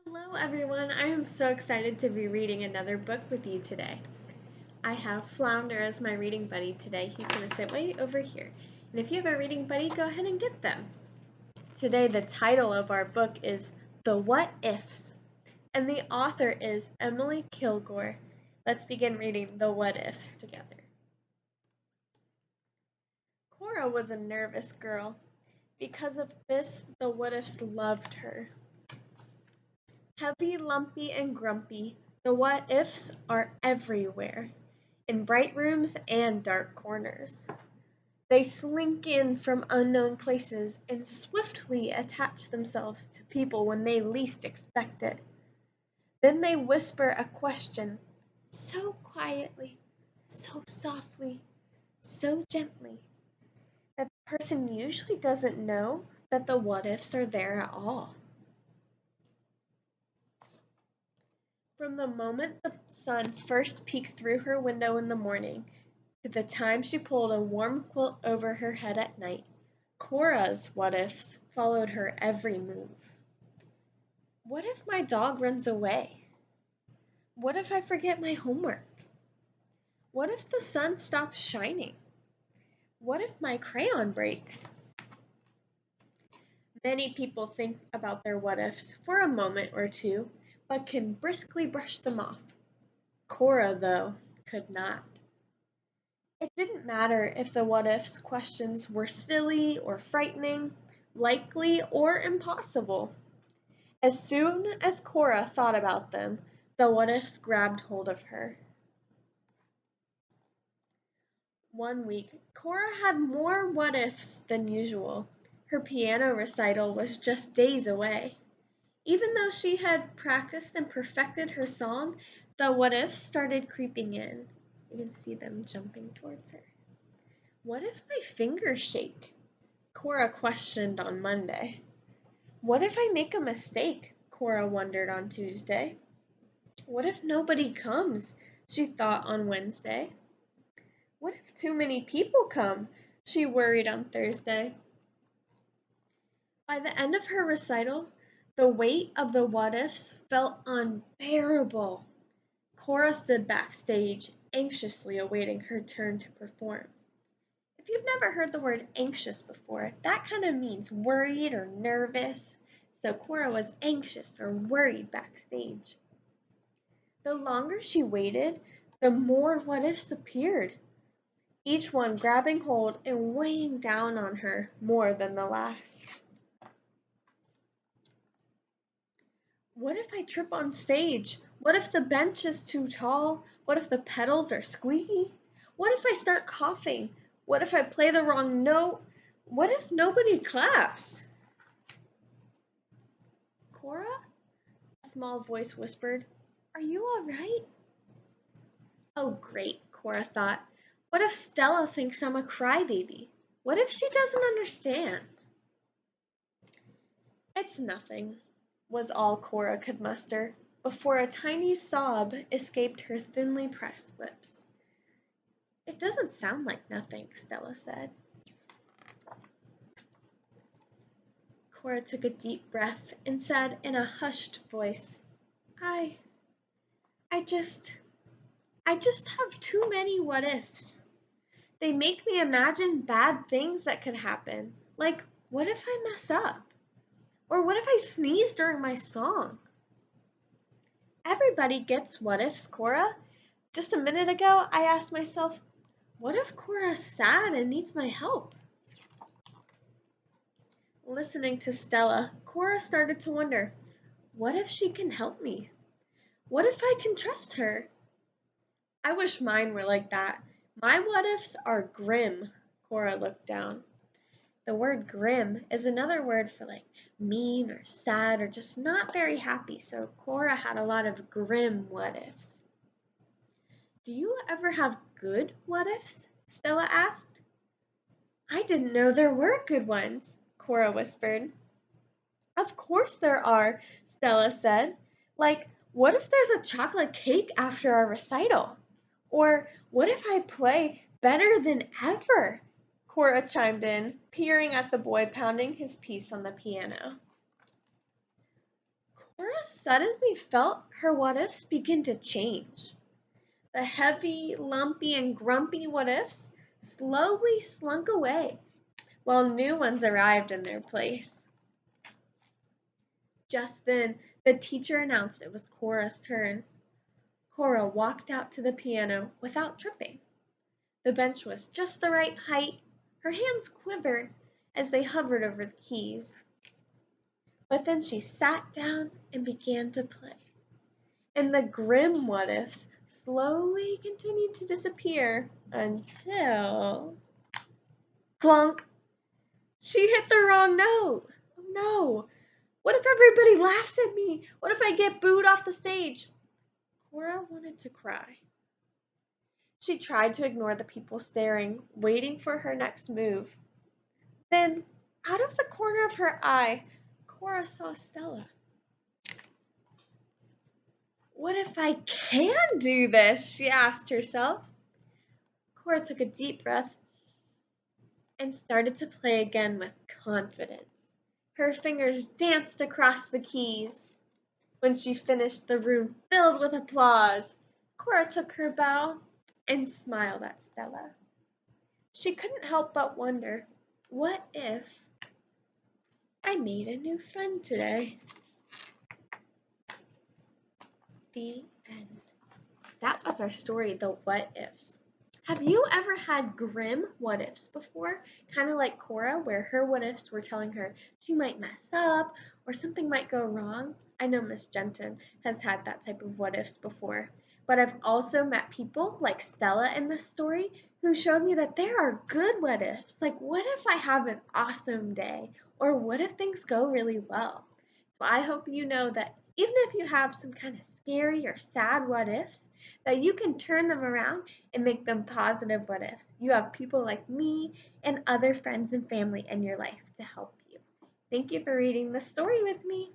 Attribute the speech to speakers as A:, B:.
A: Hello everyone, I am so excited to be reading another book with you today. I have Flounder as my reading buddy today. He's going to sit way over here. And if you have a reading buddy, go ahead and get them. Today the title of our book is The Whatifs, and the author is Emily Kilgore. Let's begin reading The Whatifs together. Cora was a nervous girl. Because of this, the Whatifs loved her. Heavy, lumpy, and grumpy, the what-ifs are everywhere, in bright rooms and dark corners. They slink in from unknown places and swiftly attach themselves to people when they least expect it. Then they whisper a question, so quietly, so softly, so gently, that the person usually doesn't know that the what-ifs are there at all. From the moment the sun first peeked through her window in the morning to the time she pulled a warm quilt over her head at night, Cora's what-ifs followed her every move. What if my dog runs away? What if I forget my homework? What if the sun stops shining? What if my crayon breaks? Many people think about their what-ifs for a moment or two, but can briskly brush them off. Cora, though, could not. It didn't matter if the what-ifs questions were silly or frightening, likely or impossible. As soon as Cora thought about them, the what-ifs grabbed hold of her. One week, Cora had more what-ifs than usual. Her piano recital was just days away. Even though she had practiced and perfected her song, the what-ifs started creeping in. You can see them jumping towards her. What if my fingers shake? Cora questioned on Monday. What if I make a mistake? Cora wondered on Tuesday. What if nobody comes? She thought on Wednesday. What if too many people come? She worried on Thursday. By the end of her recital, the weight of the what-ifs felt unbearable. Cora stood backstage, anxiously awaiting her turn to perform. If you've never heard the word anxious before, that kind of means worried or nervous. So Cora was anxious or worried backstage. The longer she waited, the more what-ifs appeared, each one grabbing hold and weighing down on her more than the last. What if I trip on stage? What if the bench is too tall? What if the pedals are squeaky? What if I start coughing? What if I play the wrong note? What if nobody claps? Cora? A small voice whispered. Are you all right? Oh, great, Cora thought. What if Stella thinks I'm a crybaby? What if she doesn't understand? It's nothing, was all Cora could muster, before a tiny sob escaped her thinly pressed lips. It doesn't sound like nothing, Stella said. Cora took a deep breath and said in a hushed voice, I I just have too many what ifs. They make me imagine bad things that could happen. Like, what if I mess up? Or what if I sneeze during my song? Everybody gets what ifs, Cora. Just a minute ago, I asked myself, what if Cora's sad and needs my help? Listening to Stella, Cora started to wonder, what if she can help me? What if I can trust her? I wish mine were like that. My what-ifs are grim. Cora looked down. The word grim is another word for like mean or sad or just not very happy, so Cora had a lot of grim what-ifs. Do you ever have good what-ifs? Stella asked. I didn't know there were good ones, Cora whispered. Of course there are, Stella said. Like, what if there's a chocolate cake after our recital? Or what if I play better than ever? Cora chimed in, peering at the boy pounding his piece on the piano. Cora suddenly felt her what ifs begin to change. The heavy, lumpy, and grumpy what ifs slowly slunk away while new ones arrived in their place. Just then, the teacher announced it was Cora's turn. Cora walked out to the piano without tripping. The bench was just the right height. Her hands quivered as they hovered over the keys. But then she sat down and began to play. And the grim what ifs slowly continued to disappear until. Clunk! She hit the wrong note! Oh no! What if everybody laughs at me? What if I get booed off the stage? Cora wanted to cry. She tried to ignore the people staring, waiting for her next move. Then, out of the corner of her eye, Cora saw Stella. What if I can do this? She asked herself. Cora took a deep breath and started to play again with confidence. Her fingers danced across the keys. When she finished, the room filled with applause. Cora took her bow and smiled at Stella. She couldn't help but wonder, what if I made a new friend today? The end. That was our story, The What Ifs. Have you ever had grim what ifs before? Kind of like Cora, where her what ifs were telling her she might mess up or something might go wrong? I know Miss Genton has had that type of what ifs before. But I've also met people like Stella in this story who showed me that there are good what ifs. Like, what if I have an awesome day? Or what if things go really well? So I hope you know that even if you have some kind of scary or sad what ifs, that you can turn them around and make them positive what ifs. You have people like me and other friends and family in your life to help you. Thank you for reading the story with me.